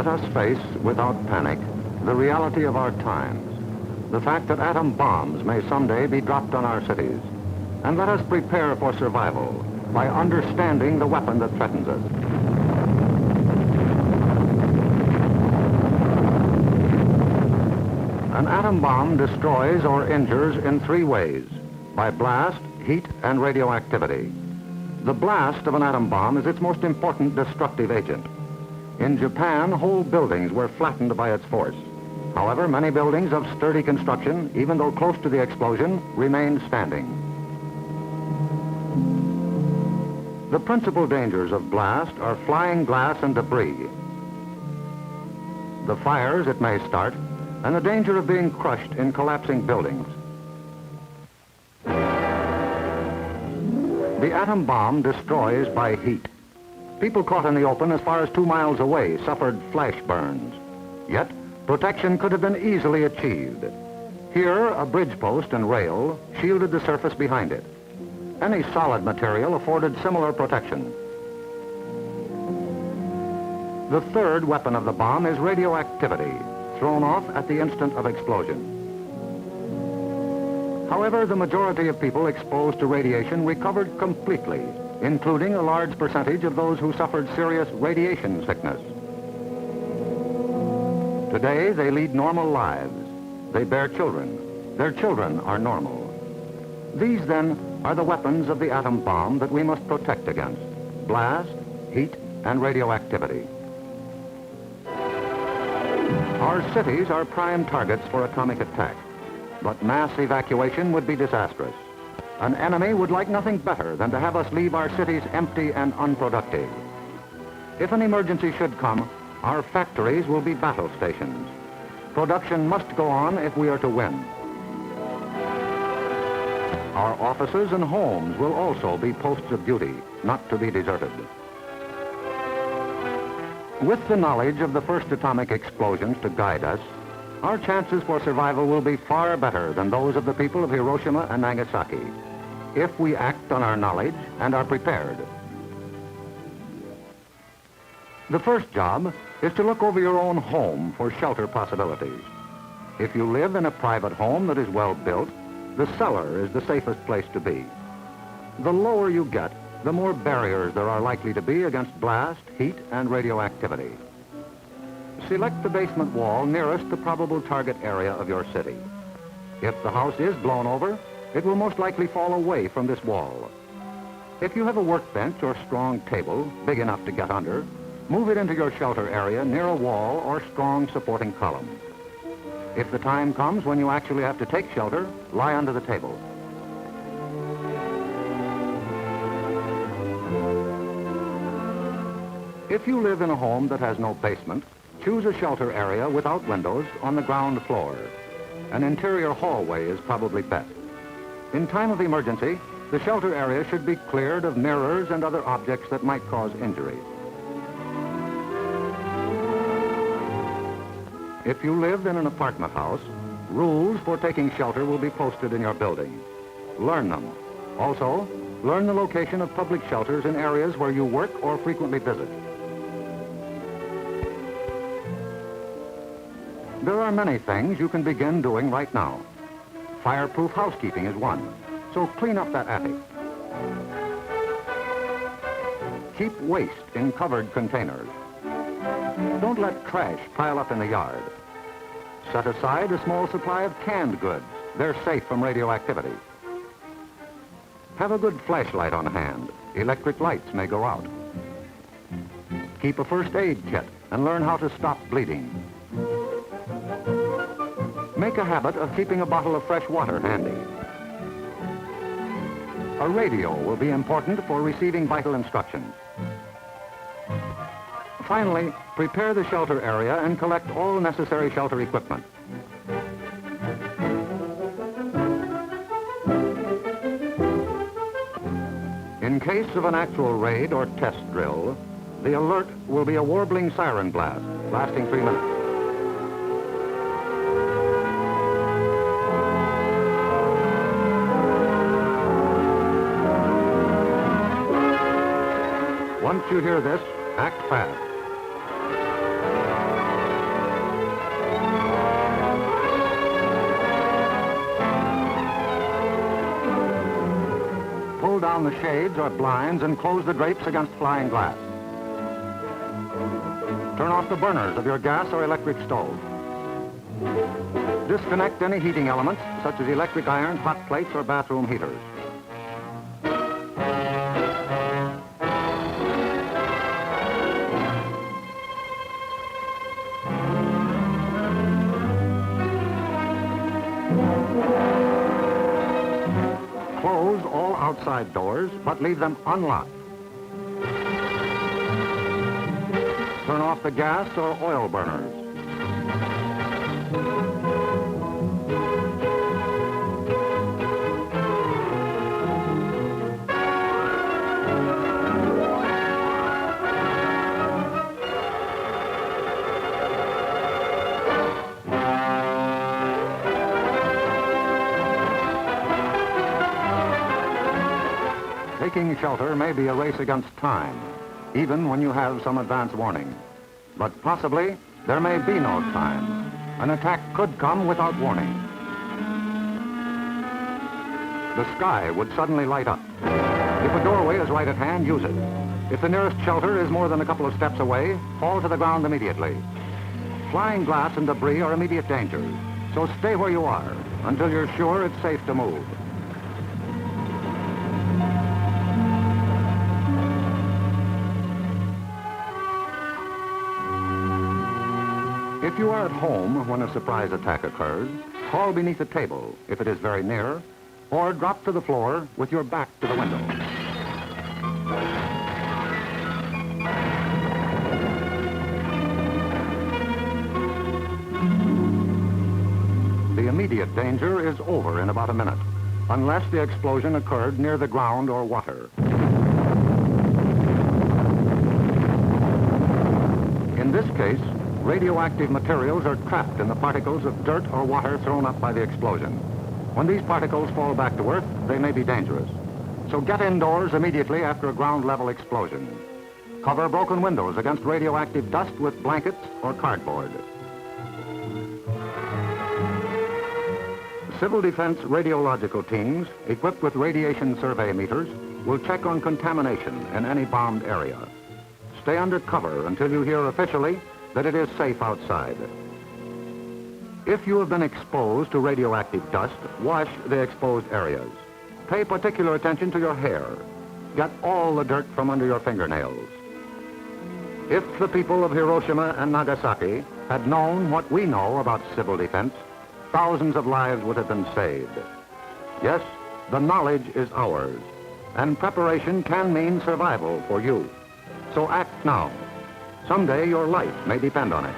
Let us face, without panic, the reality of our times, the fact that atom bombs may someday be dropped on our cities. And let us prepare for survival by understanding the weapon that threatens us. An atom bomb destroys or injures in three ways: by blast, heat, and radioactivity. The blast of an atom bomb is its most important destructive agent. In Japan, whole buildings were flattened by its force. However, many buildings of sturdy construction, even though close to the explosion, remained standing. The principal dangers of blast are flying glass and debris, the fires it may start, and the danger of being crushed in collapsing buildings. The atom bomb destroys by heat. People caught in the open as far as 2 miles away suffered flash burns. Yet, protection could have been easily achieved. Here, a bridge post and rail shielded the surface behind it. Any solid material afforded similar protection. The third weapon of the bomb is radioactivity, thrown off at the instant of explosion. However, the majority of people exposed to radiation recovered completely, including a large percentage of those who suffered serious radiation sickness. Today, they lead normal lives. They bear children. Their children are normal. These, then, are the weapons of the atom bomb that we must protect against: blast, heat, and radioactivity. Our cities are prime targets for atomic attack, but mass evacuation would be disastrous. An enemy would like nothing better than to have us leave our cities empty and unproductive. If an emergency should come, our factories will be battle stations. Production must go on if we are to win. Our offices and homes will also be posts of duty, not to be deserted. With the knowledge of the first atomic explosions to guide us, our chances for survival will be far better than those of the people of Hiroshima and Nagasaki, if we act on our knowledge and are prepared. The first job is to look over your own home for shelter possibilities. If you live in a private home that is well built, the cellar is the safest place to be. The lower you get, the more barriers there are likely to be against blast, heat, and radioactivity. Select the basement wall nearest the probable target area of your city. If the house is blown over, it will most likely fall away from this wall. If you have a workbench or strong table big enough to get under, move it into your shelter area near a wall or strong supporting column. If the time comes when you actually have to take shelter, lie under the table. If you live in a home that has no basement, choose a shelter area without windows on the ground floor. An interior hallway is probably best. In time of emergency, the shelter area should be cleared of mirrors and other objects that might cause injury. If you live in an apartment house, rules for taking shelter will be posted in your building. Learn them. Also, learn the location of public shelters in areas where you work or frequently visit. There are many things you can begin doing right now. Fireproof housekeeping is one, so clean up that attic. Keep waste in covered containers. Don't let trash pile up in the yard. Set aside a small supply of canned goods. They're safe from radioactivity. Have a good flashlight on hand. Electric lights may go out. Keep a first aid kit and learn how to stop bleeding. Make a habit of keeping a bottle of fresh water handy. A radio will be important for receiving vital instructions. Finally, prepare the shelter area and collect all necessary shelter equipment. In case of an actual raid or test drill, the alert will be a warbling siren blast, lasting 3 minutes. Once you hear this, act fast. Pull down the shades or blinds and close the drapes against flying glass. Turn off the burners of your gas or electric stove. Disconnect any heating elements, such as electric irons, hot plates, or bathroom heaters. Close all outside doors, but leave them unlocked. Turn off the gas or oil burners. Taking shelter may be a race against time, even when you have some advance warning. But possibly, there may be no time. An attack could come without warning. The sky would suddenly light up. If a doorway is right at hand, use it. If the nearest shelter is more than a couple of steps away, fall to the ground immediately. Flying glass and debris are immediate dangers, so stay where you are until you're sure it's safe to move. If you are at home when a surprise attack occurs, crawl beneath a table if it is very near, or drop to the floor with your back to the window. The immediate danger is over in about a minute, unless the explosion occurred near the ground or water. In this case, radioactive materials are trapped in the particles of dirt or water thrown up by the explosion. When these particles fall back to Earth, they may be dangerous. So get indoors immediately after a ground-level explosion. Cover broken windows against radioactive dust with blankets or cardboard. Civil defense radiological teams, equipped with radiation survey meters, will check on contamination in any bombed area. Stay under cover until you hear officially that it is safe outside. If you have been exposed to radioactive dust, wash the exposed areas. Pay particular attention to your hair. Get all the dirt from under your fingernails. If the people of Hiroshima and Nagasaki had known what we know about civil defense, thousands of lives would have been saved. Yes, the knowledge is ours, and preparation can mean survival for you. So act now. Someday your life may depend on it.